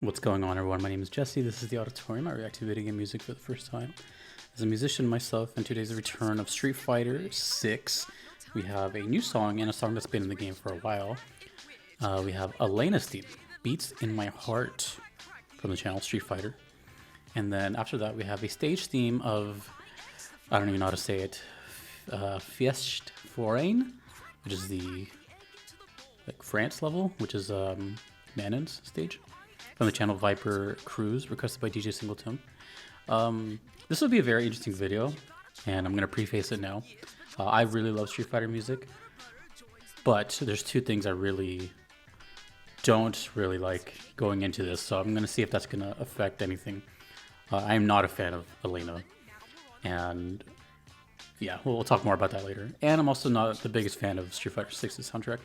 What's going on, everyone? My name is Jesse. This is the Auditorium. I react to video game music for the first time as a musician myself, and today's the return of Street Fighter 6. We have a new song and a song that's been in the game for a while. We have Elena's theme, Beats in My Heart, from the channel Street Fighter. And then after that, we have a stage theme of, I don't even know how to say it, Fête Foraine, which is the France level, which is Manon's stage, from the channel Viper Cruise, requested by DJSingleTone. This will be a very interesting video, and I'm going to preface it now. I really love Street Fighter music, but there's two things I really don't like going into this, so I'm going to see if that's going to affect anything. I am not a fan of Elena, and yeah, we'll talk more about that later. And I'm also not the biggest fan of Street Fighter 6's soundtrack,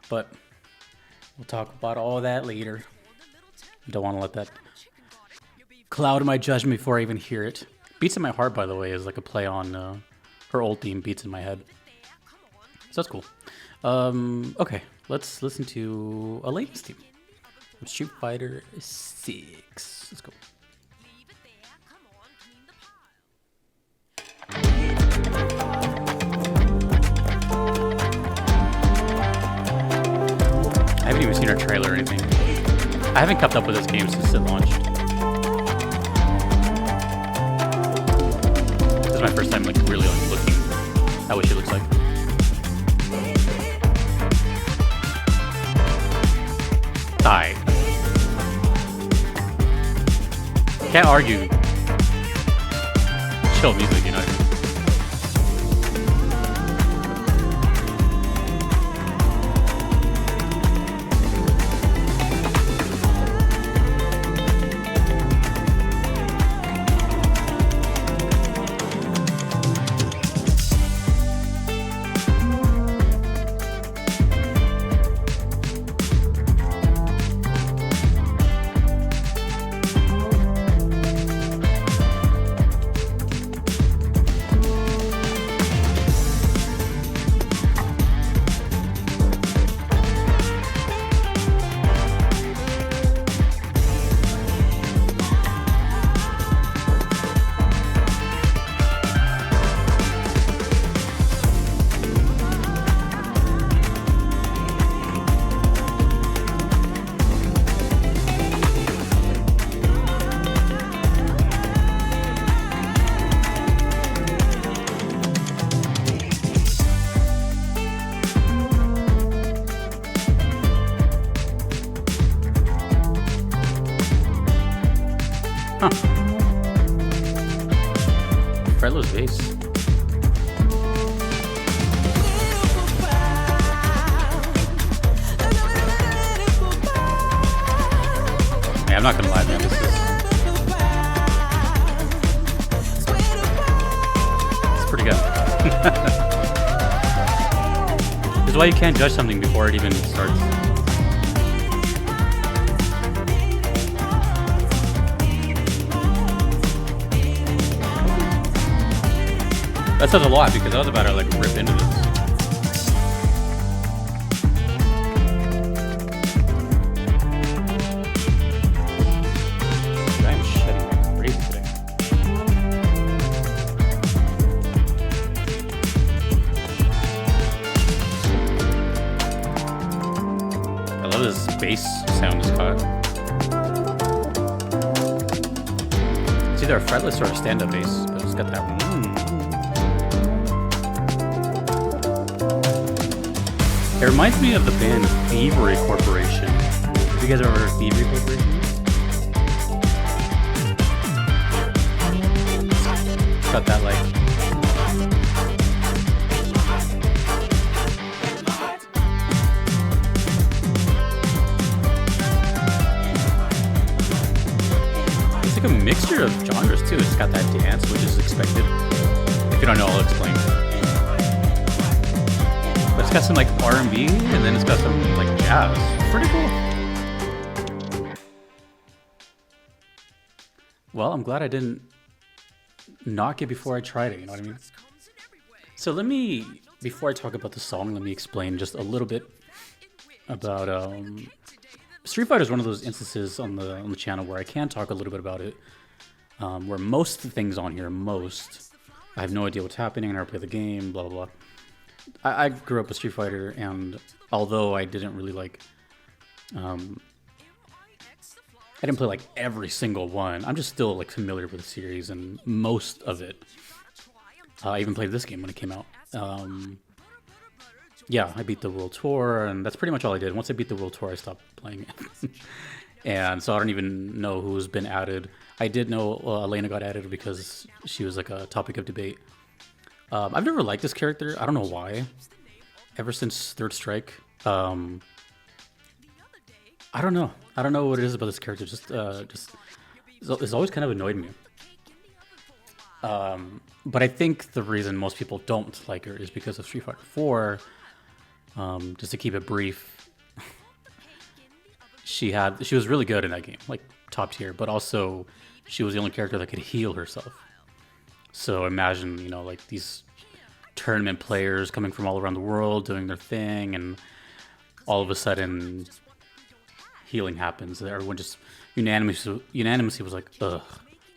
but we'll talk about all that later. I don't want to let that cloud my judgment before I even hear it. Beats in My Heart, by the way, is like a play on her old theme, Beats in My Head. So that's cool. Okay, let's listen to Elena's theme from Street Fighter 6. Let's go. I haven't even seen her trailer or anything. I haven't kept up with this game since it launched. This is my first time really looking at what she looks like. Die. Can't argue. Chill music, you know what I mean? Huh. Fretless bass. Yeah, I'm not gonna lie, man. This is pretty good. This is why you can't judge something before it even starts. That says a lot because I was about to rip into this. I'm shedding like crazy today. I love this bass sound it's got. It's either a fretless or a stand-up bass, but it's got that. It reminds me of the band Thievery Corporation. Have you guys ever heard of Thievery Corporation? It's got that it's like a mixture of genres too. It's got that dance, which is expected. If you don't know, I'll explain. But it's got some R&B, and then it's got some jazz. Pretty cool. Well, I'm glad I didn't knock it before I tried it, you know what I mean? So before I talk about the song, let me explain just a little bit about Street Fighter is one of those instances on the channel where I can talk a little bit about it. Where most things on here, I have no idea what's happening. I never play the game. Blah blah blah. I grew up with Street Fighter, and although I didn't really like, I didn't play like every single one. I'm just still like familiar with the series and most of it. I even played this game when it came out. Yeah, I beat the World Tour, and that's pretty much all I did. Once I beat the World Tour, I stopped playing it. And so I don't even know who's been added. I did know Elena got added because she was like a topic of debate. I've never liked this character. I don't know why. Ever since Third Strike. I don't know. I don't know what it is about this character. It's always kind of annoyed me. But I think the reason most people don't like her is because of Street Fighter 4. Just to keep it brief, she was really good in that game, like top tier, but also she was the only character that could heal herself. So imagine, like these tournament players coming from all around the world doing their thing, and all of a sudden healing happens. Everyone just unanimously was like, ugh.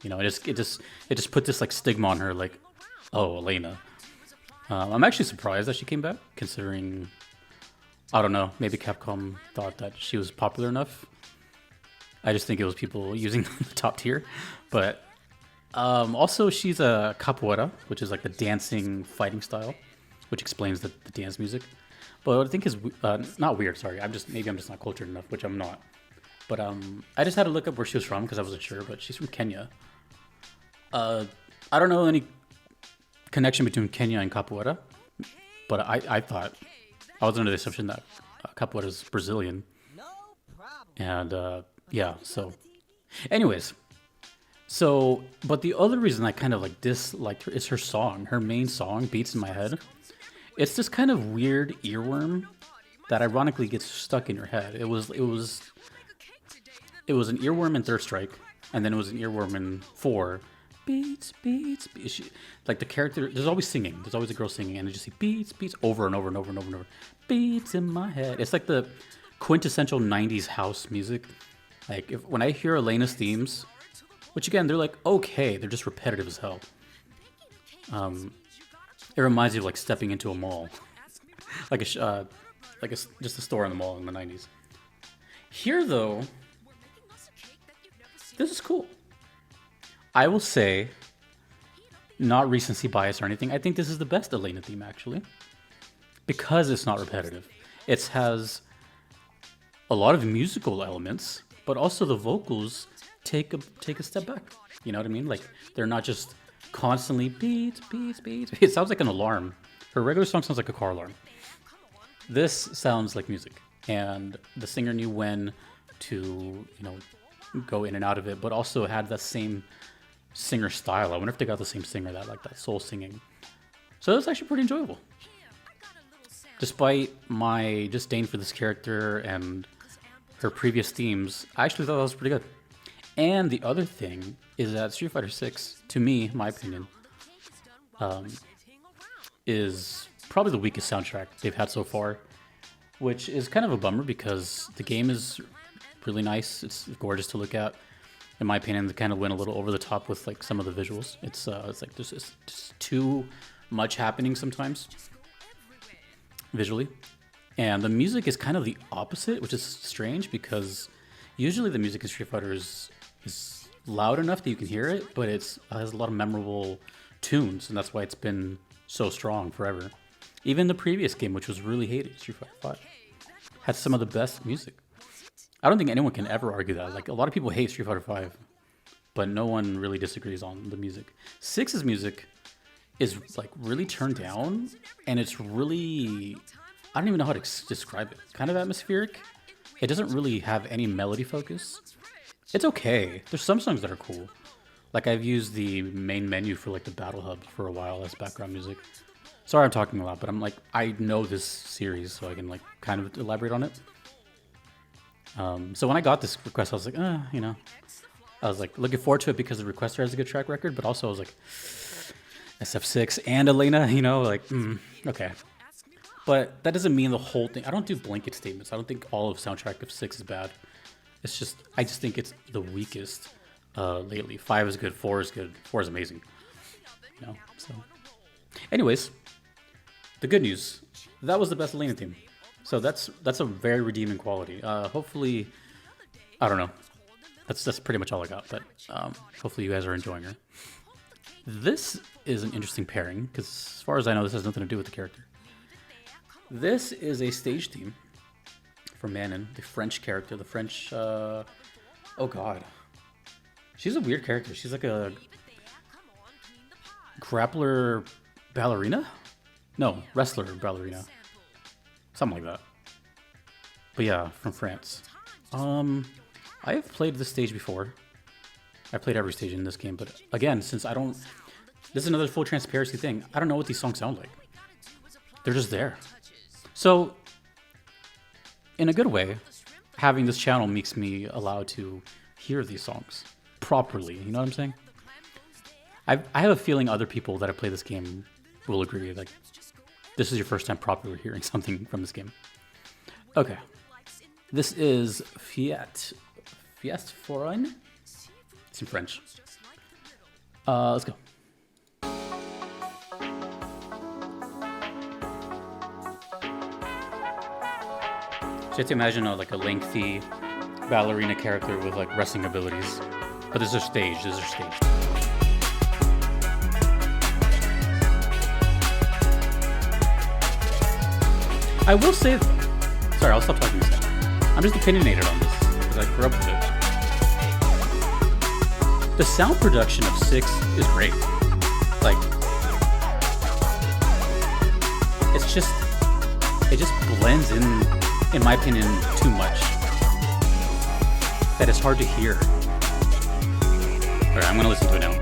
It just put this like stigma on her, like, oh, Elena. I'm actually surprised that she came back, considering, I don't know, maybe Capcom thought that she was popular enough. I just think it was people using the top tier. But also she's a capoeira, which is like the dancing fighting style, which explains the dance music. But what I think is not weird, sorry. Maybe I'm just not cultured enough, which I'm not. But I just had to look up where she was from because I wasn't sure, but she's from Kenya. I don't know any connection between Kenya and capoeira, but I thought, I was under the assumption that capoeira is Brazilian. And yeah, so anyways, but the other reason I kind of like disliked her is her song. Her main song, Beats in My Head. It's this kind of weird earworm that ironically gets stuck in your head. It was an earworm in Third Strike, and then it was an earworm in 4. Beats, beats, beats. Like the character, there's always singing. There's always a girl singing, and you just see beats, beats over and over and over and over and over. Beats in my head. It's like the quintessential 90s house music. Like when I hear Elena's themes, which again, they're like okay, they're just repetitive as hell. It reminds you of like stepping into a mall, just a store in the mall in the 90s. Here though, this is cool. I will say, not recency bias or anything, I think this is the best Elena theme actually, because it's not repetitive. It has a lot of musical elements, but also the vocals take a step back. You know what I mean? Like they're not just constantly beats, beats, beats. It sounds like an alarm. Her regular song sounds like a car alarm. This sounds like music, and the singer knew when to, go in and out of it, but also had that same singer style. I wonder if they got the same singer that like that soul singing. So it was actually pretty enjoyable. Despite my disdain for this character and her previous themes, I actually thought that was pretty good. And the other thing is that Street Fighter 6, to me, my opinion, is probably the weakest soundtrack they've had so far, which is kind of a bummer because the game is really nice. It's gorgeous to look at. In my opinion, they kind of went a little over the top with like some of the visuals. It's like there's just too much happening sometimes visually, and the music is kind of the opposite, which is strange because usually the music in Street Fighter is loud enough that you can hear it, but it has a lot of memorable tunes, and that's why it's been so strong forever. Even the previous game, which was really hated, Street Fighter 5, had some of the best music. I don't think anyone can ever argue that. Like a lot of people hate Street Fighter 5, but no one really disagrees on the music. 6's music is like really turned down, and it's really, I don't even know how to describe it. Kind of atmospheric. It doesn't really have any melody focus. It's okay. There's some songs that are cool. Like I've used the main menu for like the Battle Hub for a while as background music. Sorry I'm talking a lot, but I know this series, so I can like kind of elaborate on it. So when I got this request, I was like, I was like looking forward to it because the requester has a good track record, but also I was like, SF6 and Elena, okay. But that doesn't mean the whole thing. I don't do blanket statements. I don't think all of soundtrack of 6 is bad. It's just I just think it's the weakest lately. 5 is good, 4 is good, 4 is amazing. You know. So, anyways, the good news, that was the best Elena theme. So that's a very redeeming quality. Hopefully, I don't know. That's pretty much all I got. But hopefully you guys are enjoying her. This is an interesting pairing because, as far as I know, this has nothing to do with the character. This is a stage theme for Manon, the French character. The French. Oh God, she's a weird character. She's like a grappler ballerina. No, wrestler ballerina. Something like that. But yeah, from France. I have played this stage before. I played every stage in this game, but again, since I don't... This is another full transparency thing. I don't know what these songs sound like. They're just there. So, in a good way, having this channel makes me allowed to hear these songs properly. You know what I'm saying? I have a feeling other people that have played this game will agree. Like, this is your first time properly hearing something from this game. Okay. This is Fête Foraine. It's in French. Let's go. So you have to imagine like a lengthy ballerina character with like wrestling abilities. But this is staged. I will say, sorry, I'll stop talking a second. I'm just opinionated on this because I grew up with it. The sound production of 6 is great. Like, it just blends in my opinion, too much. That it's hard to hear. Alright, I'm gonna listen to it now.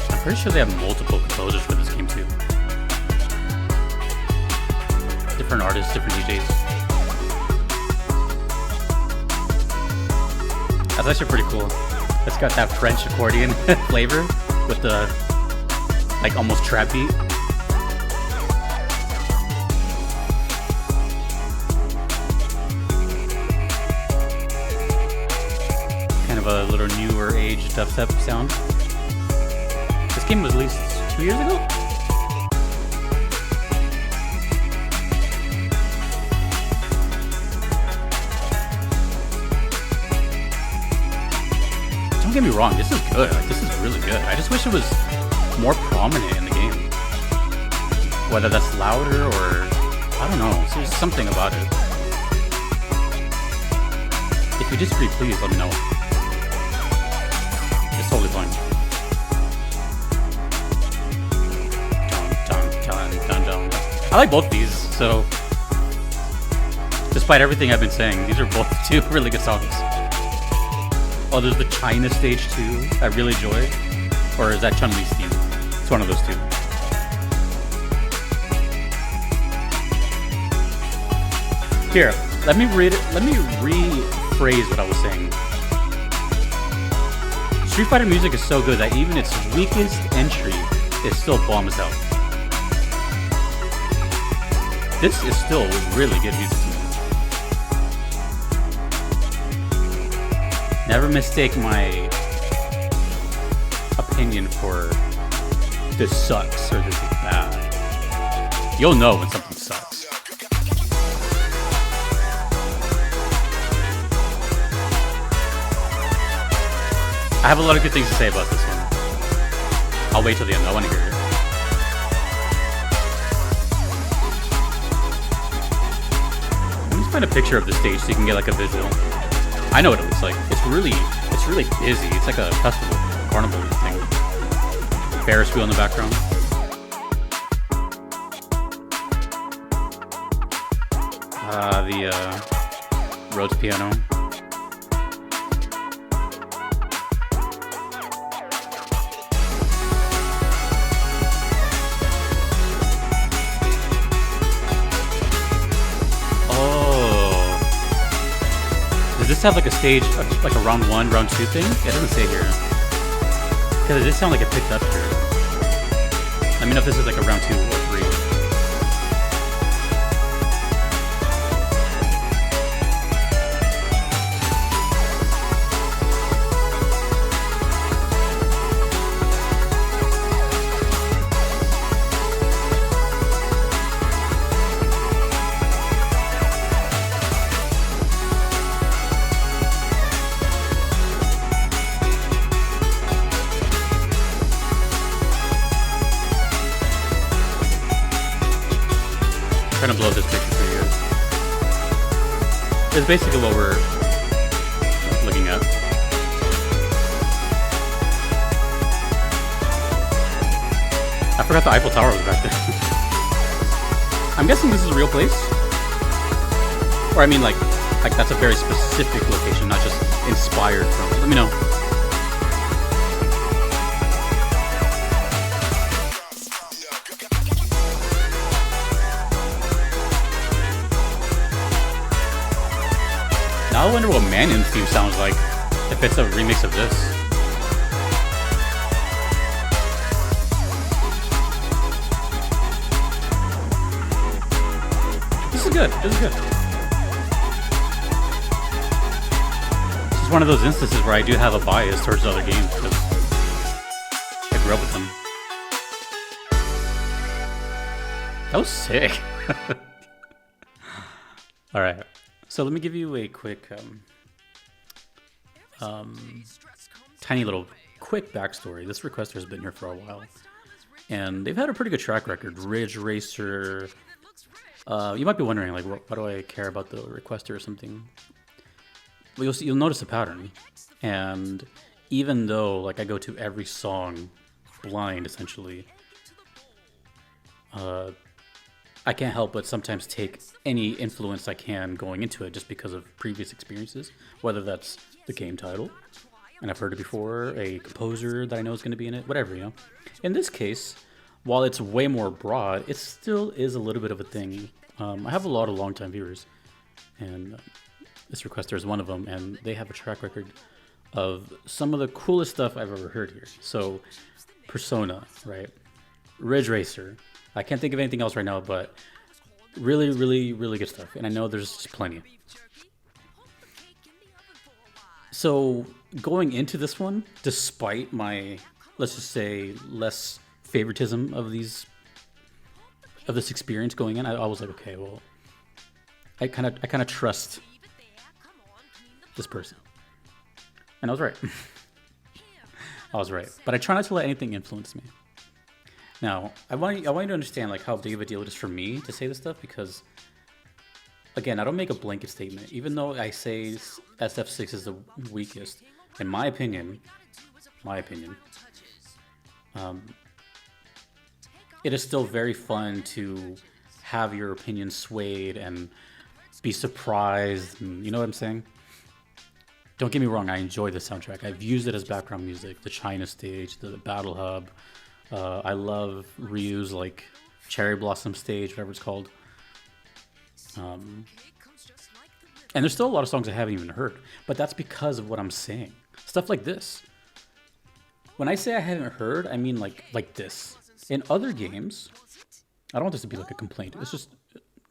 I'm pretty sure they have multiple composers for this game too. Different artists, different DJs. That's actually pretty cool. It's got that French accordion flavor with the like almost trap beat. Kind of a little newer age dubstep sound. This game was released 2 years ago? Don't get me wrong, this is good. Like, this is really good. I just wish it was more prominent in the game. Whether that's louder or... I don't know. There's something about it. If you disagree, please let me know. It's totally fine. Dun. I like both these, so... Despite everything I've been saying, these are both two really good songs. Oh, there's the China stage too. I really enjoy. Or is that Chun-Li's theme? It's one of those two. Here, let me rephrase what I was saying. Street Fighter music is so good that even its weakest entry is still bomb as hell. This is still really good music to me. Never mistake my opinion for this sucks or this is bad. You'll know when something sucks. I have a lot of good things to say about this one. I'll wait till the end. I want to hear it. Let me find a picture of the stage so you can get like a visual. I know what it looks like. It's really busy. It's like a festival, carnival thing. Ferris wheel in the background. The Rhodes piano. to have like a stage, like a round 1, round 2 thing? Yeah, it doesn't say here. Because it did sound like it picked up here. Let me know if this is like a round 2 or 3. I'm trying to blow up this picture for you guys. It's basically what we're looking at. I forgot the Eiffel Tower was back there. I'm guessing this is a real place, or I mean, like that's a very specific location, not just inspired from it. Let me know. Now I wonder what Manion's theme sounds like, if it's a remix of this. This is good, this is good. This is one of those instances where I do have a bias towards other games, because I grew up with them. That was sick. Alright. So let me give you a quick, tiny little quick backstory. This requester has been here for a while, and they've had a pretty good track record. Ridge Racer. You might be wondering, like, why do I care about the requester or something? Well, you'll notice a pattern, and even though like I go to every song blind essentially, I can't help but sometimes take any influence I can going into it just because of previous experiences, whether that's the game title, and I've heard it before, a composer that I know is going to be in it, whatever, you know. In this case, while it's way more broad, it still is a little bit of a thing. I have a lot of longtime viewers, and this requester is one of them, and they have a track record of some of the coolest stuff I've ever heard here. So, Persona, right? Ridge Racer. I can't think of anything else right now, but really, really, really good stuff. And I know there's just plenty. So going into this one, despite my, let's just say, less favoritism of this experience going in, I was like, okay, well, I kind of trust this person, and I was right. I was right, but I try not to let anything influence me. Now, I want you to understand like how big of a deal it is for me to say this stuff, because, again, I don't make a blanket statement. Even though I say SF6 is the weakest, in my opinion, it is still very fun to have your opinion swayed and be surprised. And, you know what I'm saying? Don't get me wrong, I enjoy the soundtrack. I've used it as background music, the China stage, the Battle Hub. I love Ryu's like Cherry Blossom stage, whatever it's called. And there's still a lot of songs I haven't even heard, but that's because of what I'm saying. Stuff like this. When I say I haven't heard, I mean like this. In other games, I don't want this to be like a complaint. It's just,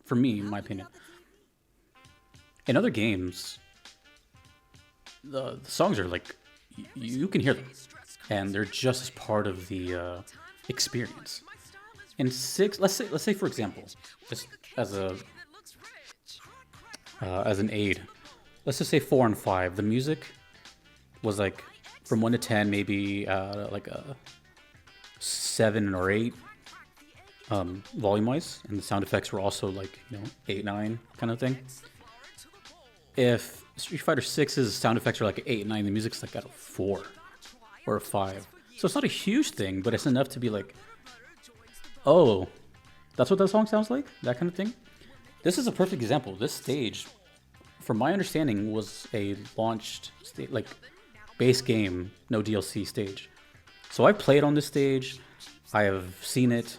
for me, in my opinion. In other games, the songs are like, you can hear them, and they're just as part of the experience. In 6, let's say for example, just as an aid, let's just say 4 and 5, the music was like from 1 to 10, maybe like a 7 or 8 volume wise, and the sound effects were also like 8, 9 kind of thing. If Street Fighter 6's sound effects are like 8, 9, the music's like at a 4 or a 5. So it's not a huge thing, but it's enough to be like, oh, that's what that song sounds like? That kind of thing. This is a perfect example. This stage, from my understanding, was a launched like base game, no DLC stage. So I played on this stage. I have seen it.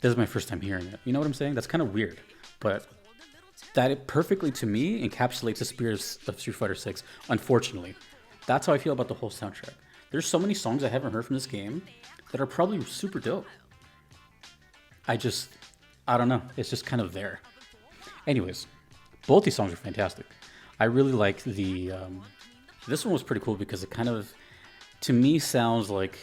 This is my first time hearing it. You know what I'm saying? That's kind of weird, but that it perfectly, to me, encapsulates the spirit of Street Fighter 6, unfortunately. That's how I feel about the whole soundtrack. There's so many songs I haven't heard from this game that are probably super dope. I don't know. It's just kind of there. Anyways, both these songs are fantastic. I really like the, this one was pretty cool because it kind of, to me, sounds like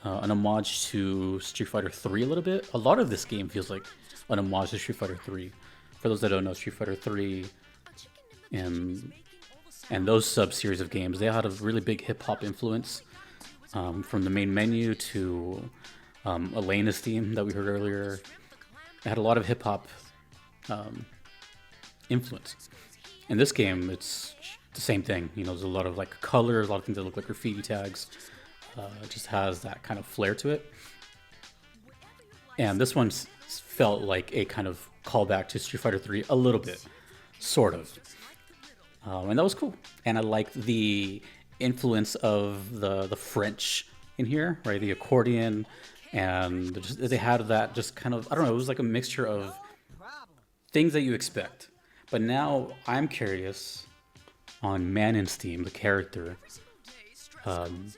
an homage to Street Fighter 3 a little bit. A lot of this game feels like an homage to Street Fighter 3. For those that don't know, Street Fighter 3 and those sub-series of games, they had a really big hip-hop influence, from the main menu to Elena's theme that we heard earlier. It had a lot of hip-hop influence. In this game, it's the same thing. You know, there's a lot of like colors, a lot of things that look like graffiti tags. It just has that kind of flair to it. And this one felt like a kind of callback to Street Fighter 3 a little bit, sort of. And that was cool. And I liked the influence of the French in here, right? The accordion, and they had that just kind of, I don't know, it was like a mixture of things that you expect. But now I'm curious on Manon's theme, the character,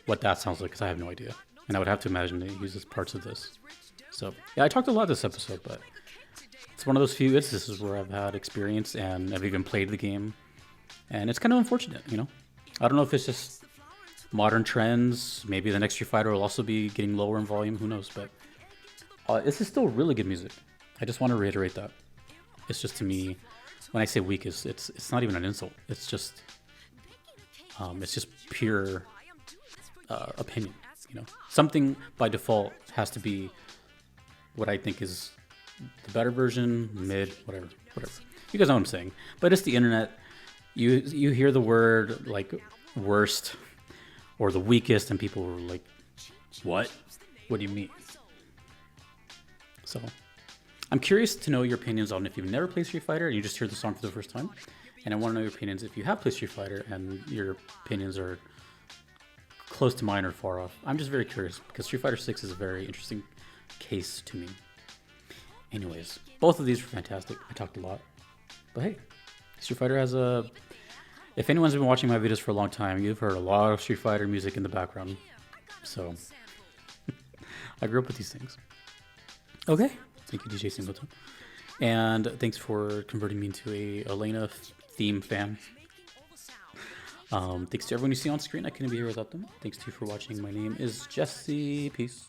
what that sounds like, because I have no idea. And I would have to imagine that he uses parts of this. So, yeah, I talked a lot this episode, but it's one of those few instances where I've had experience and I've even played the game. And it's kind of unfortunate, you know? I don't know if it's just modern trends. Maybe the next Street Fighter will also be getting lower in volume. Who knows? But this is still really good music. I just want to reiterate that. It's just, to me, when I say weak, it's not even an insult. It's just pure opinion. You know, something by default has to be what I think is the better version, mid, whatever. You guys know what I'm saying. But it's the internet. You hear the word like worst or the weakest, and people were like, "What? What do you mean?" So, I'm curious to know your opinions on if you've never played Street Fighter and you just heard the song for the first time. And I want to know your opinions if you have played Street Fighter and your opinions are close to mine or far off. I'm just very curious because Street Fighter 6 is a very interesting case to me. Anyways, both of these were fantastic. I talked a lot. But hey, Street Fighter has a... If anyone's been watching my videos for a long time, you've heard a lot of Street Fighter music in the background. So, I grew up with these things. Okay. Thank you, DJSingleTone. And thanks for converting me into a Elena theme fan. Thanks to everyone you see on screen. I couldn't be here without them. Thanks to you for watching. My name is Jesse. Peace.